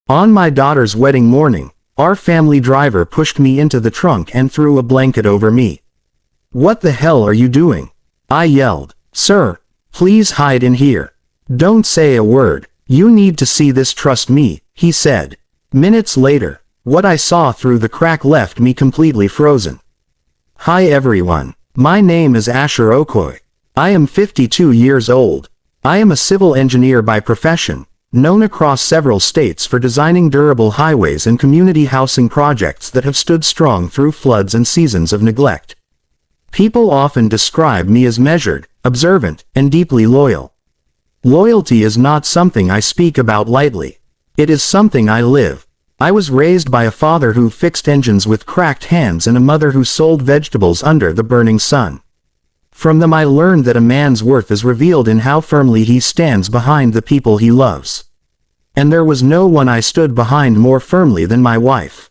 On my daughter's wedding morning, our family driver pushed me into the trunk and threw a blanket over me. "What the hell are you doing?" I yelled. "Sir, please hide in here. Don't say a word. You need to see this, trust me," he said. Minutes later, what I saw through the crack left me completely frozen. Hi everyone. My name is Asher Okoye. I am 52 years old. I am a civil engineer by profession, known across several states for designing durable highways and community housing projects that have stood strong through floods and seasons of neglect. People often describe me as measured, observant, and deeply loyal. Loyalty is not something I speak about lightly. It is something I live. I was raised by a father who fixed engines with cracked hands and a mother who sold vegetables under the burning sun. From them I learned that a man's worth is revealed in how firmly he stands behind the people he loves. And there was no one I stood behind more firmly than my wife.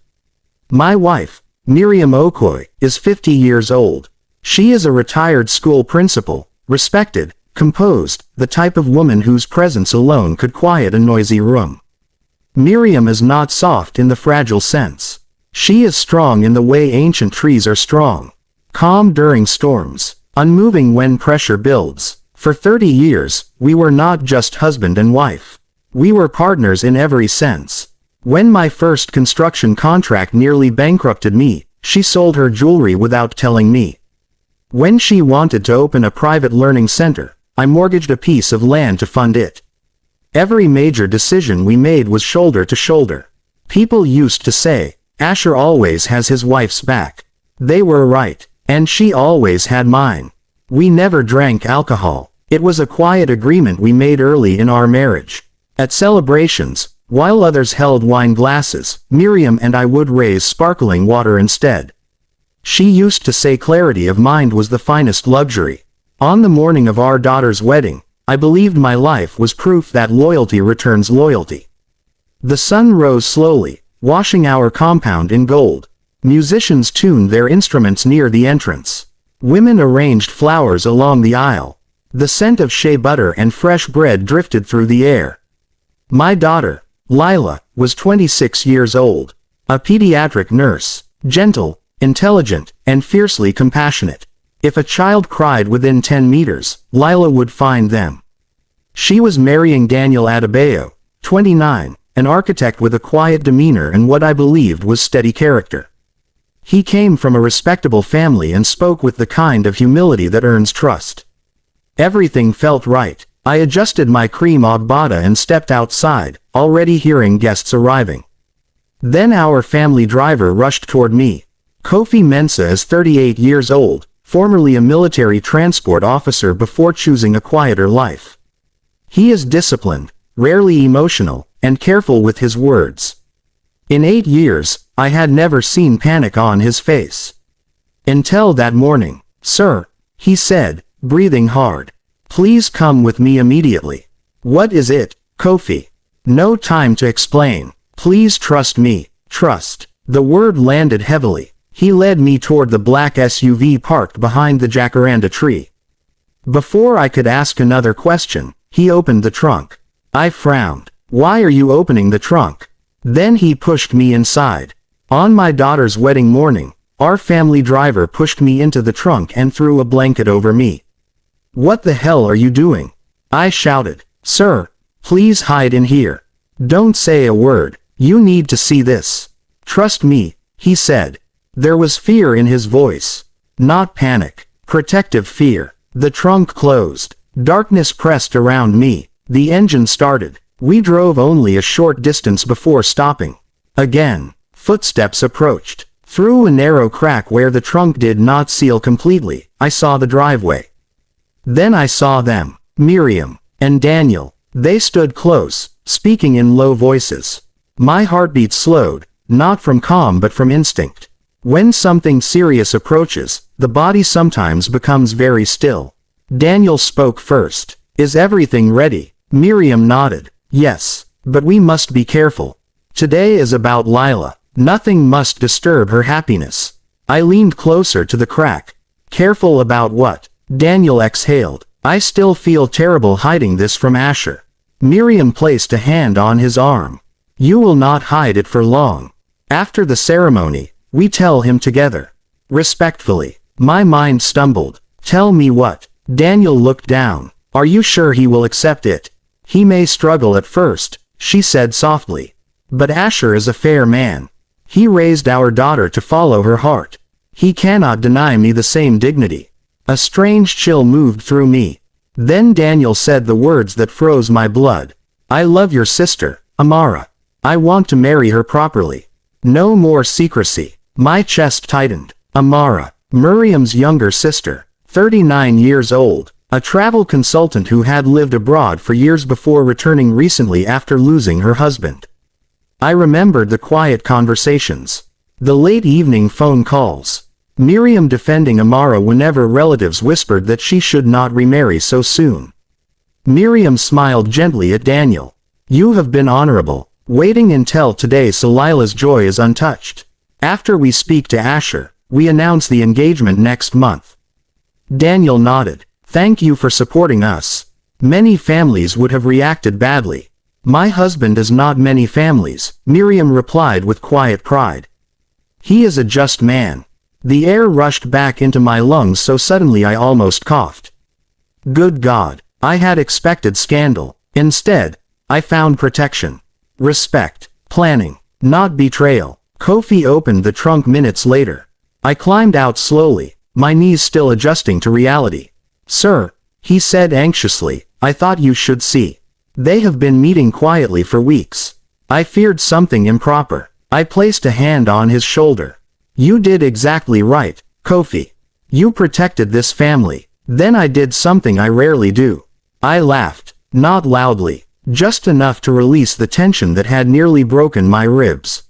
My wife, Miriam Okoye, is 50 years old. She is a retired school principal, respected, composed, the type of woman whose presence alone could quiet a noisy room. Miriam is not soft in the fragile sense. She is strong in the way ancient trees are strong. Calm during storms, unmoving when pressure builds. For 30 years, we were not just husband and wife. We were partners in every sense. When my first construction contract nearly bankrupted me, she sold her jewelry without telling me. When she wanted to open a private learning center, I mortgaged a piece of land to fund it. Every major decision we made was shoulder to shoulder. People used to say, "Asher always has his wife's back." They were right, and she always had mine. We never drank alcohol. It was a quiet agreement we made early in our marriage. At celebrations, while others held wine glasses, Miriam and I would raise sparkling water instead. She used to say clarity of mind was the finest luxury. On the morning of our daughter's wedding, I believed my life was proof that loyalty returns loyalty. The sun rose slowly, washing our compound in gold. Musicians tuned their instruments near the entrance. Women arranged flowers along the aisle. The scent of shea butter and fresh bread drifted through the air. My daughter, Lila, was 26 years old. A pediatric nurse, gentle, intelligent, and fiercely compassionate. If a child cried within 10 meters, Lila would find them. She was marrying Daniel Adebayo, 29, an architect with a quiet demeanor and what I believed was steady character. He came from a respectable family and spoke with the kind of humility that earns trust. Everything felt right. I adjusted my cream agbada and stepped outside, already hearing guests arriving. Then our family driver rushed toward me. Kofi Mensah is 38 years old, formerly a military transport officer before choosing a quieter life. He is disciplined, rarely emotional, and careful with his words. In 8 years, I had never seen panic on his face. Until that morning. "Sir," he said, breathing hard. "Please come with me immediately." "What is it, Kofi?" "No time to explain. Please trust me." Trust. The word landed heavily. He led me toward the black SUV parked behind the jacaranda tree. Before I could ask another question, he opened the trunk. I frowned. "Why are you opening the trunk?" Then he pushed me inside. On my daughter's wedding morning, our family driver pushed me into the trunk and threw a blanket over me. "What the hell are you doing?" I shouted. "Sir, please hide in here. Don't say a word. You need to see this." "Trust me," he said. There was fear in his voice. Not panic. Protective fear. The trunk closed. Darkness pressed around me. The engine started. We drove only a short distance before stopping. Again, footsteps approached. Through a narrow crack where the trunk did not seal completely, I saw the driveway. Then I saw them, Miriam and Daniel. They stood close, speaking in low voices. My heartbeat slowed, not from calm but from instinct. When something serious approaches, the body sometimes becomes very still. Daniel spoke first. "Is everything ready?" Miriam nodded. "Yes, but we must be careful. Today is about Lila. Nothing must disturb her happiness." I leaned closer to the crack. "Careful about what?" Daniel exhaled. "I still feel terrible hiding this from Asher." Miriam placed a hand on his arm. You will not hide it for long. After the ceremony, we tell him together. Respectfully. My mind stumbled. Tell me what? Daniel looked down. Are you sure he will accept it? He may struggle at first, she said softly. But Asher is a fair man. He raised our daughter to follow her heart. He cannot deny me the same dignity. A strange chill moved through me. Then Daniel said the words that froze my blood. I love your sister, Amara. I want to marry her properly. No more secrecy. My chest tightened. Amara, Miriam's younger sister, 39 years old, a travel consultant who had lived abroad for years before returning recently after losing her husband. I remembered the quiet conversations. The late evening phone calls. Miriam defending Amara whenever relatives whispered that she should not remarry so soon. Miriam smiled gently at Daniel. You have been honorable, waiting until today so Lila's joy is untouched. After we speak to Asher, we announce the engagement next month. Daniel nodded. Thank you for supporting us. Many families would have reacted badly. My husband is not many families, Miriam replied with quiet pride. He is a just man. The air rushed back into my lungs so suddenly I almost coughed. Good God, I had expected scandal. Instead, I found protection. Respect. Planning. Not betrayal. Kofi opened the trunk minutes later. I climbed out slowly, my knees still adjusting to reality. Sir, he said anxiously, I thought you should see. They have been meeting quietly for weeks. I feared something improper. I placed a hand on his shoulder. You did exactly right, Kofi. You protected this family. Then I did something I rarely do. I laughed, not loudly, just enough to release the tension that had nearly broken my ribs.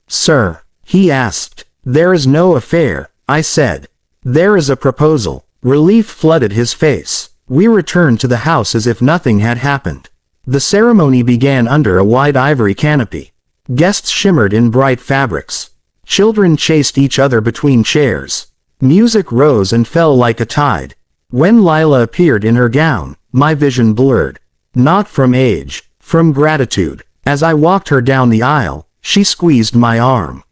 Sir, he asked. There is no affair, I said. There is a proposal. Relief flooded his face. We returned to the house as if nothing had happened. The ceremony began under a wide ivory canopy. Guests shimmered in bright fabrics. Children chased each other between chairs. Music rose and fell like a tide. When Lila appeared in her gown, my vision blurred. Not from age, from gratitude. As I walked her down the aisle, she squeezed my arm.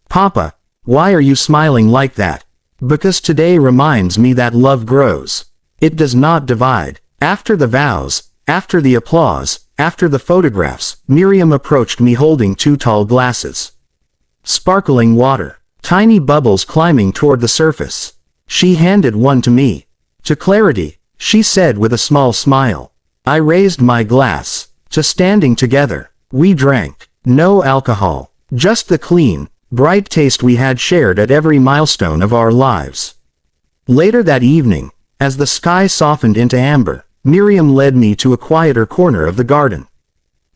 Papa, why are you smiling like that? Because today reminds me that love grows. It does not divide. After the vows, after the applause, after the photographs, Miriam approached me holding 2 tall glasses. Sparkling water. Tiny bubbles climbing toward the surface. She handed one to me. To clarity, she said with a small smile. I raised my glass. To standing together. We drank. No alcohol. Just the clean, bright taste we had shared at every milestone of our lives. Later that evening, as the sky softened into amber, Miriam led me to a quieter corner of the garden.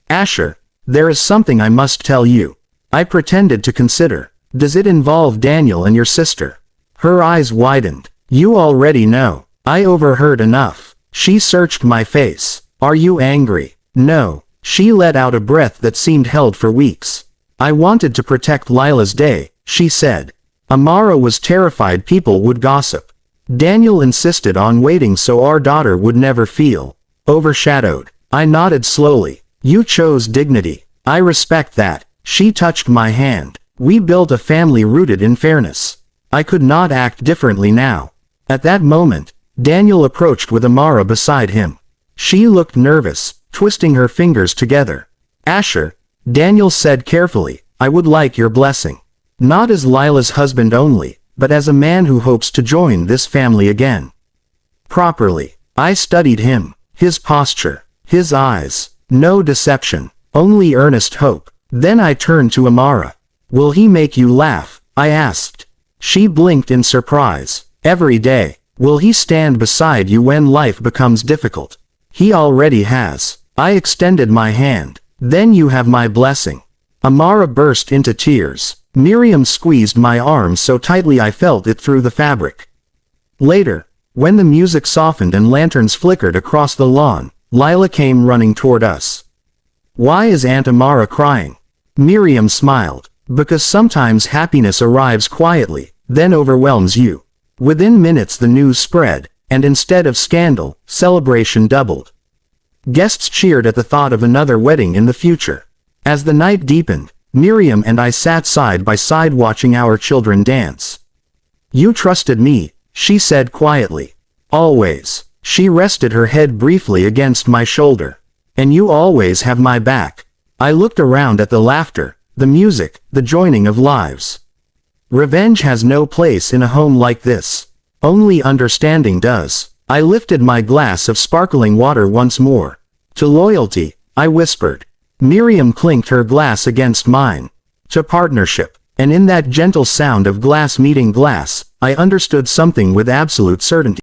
Asher, there is something I must tell you. I pretended to consider. Does it involve Daniel and your sister? Her eyes widened. You already know. I overheard enough. She searched my face. Are you angry? No. She let out a breath that seemed held for weeks. I wanted to protect Lila's day, she said. Amara was terrified people would gossip. Daniel insisted on waiting so our daughter would never feel overshadowed. I nodded slowly. You chose dignity. I respect that. She touched my hand. We built a family rooted in fairness. I could not act differently now. At that moment, Daniel approached with Amara beside him. She looked nervous, twisting her fingers together. Asher, Daniel said carefully, I would like your blessing. Not as Lila's husband only, but as a man who hopes to join this family again. Properly. I studied him, his posture, his eyes. No deception, only earnest hope. Then I turned to Amara. Will he make you laugh? I asked. She blinked in surprise. Every day. Will he stand beside you when life becomes difficult? He already has. I extended my hand. Then you have my blessing. Amara burst into tears. Miriam squeezed my arm so tightly I felt it through the fabric. Later, when the music softened and lanterns flickered across the lawn, Lila came running toward us. Why is Aunt Amara crying? Miriam smiled. Because sometimes happiness arrives quietly, then overwhelms you. Within minutes the news spread, and instead of scandal, celebration doubled. Guests cheered at the thought of another wedding in the future. As the night deepened, Miriam and I sat side by side watching our children dance. "You trusted me," she said quietly. "Always." She rested her head briefly against my shoulder. "And you always have my back." I looked around at the laughter, the music, the joining of lives. Revenge has no place in a home like this. Only understanding does. I lifted my glass of sparkling water once more. "To loyalty," I whispered. Miriam clinked her glass against mine. "To partnership." And in that gentle sound of glass meeting glass, I understood something with absolute certainty.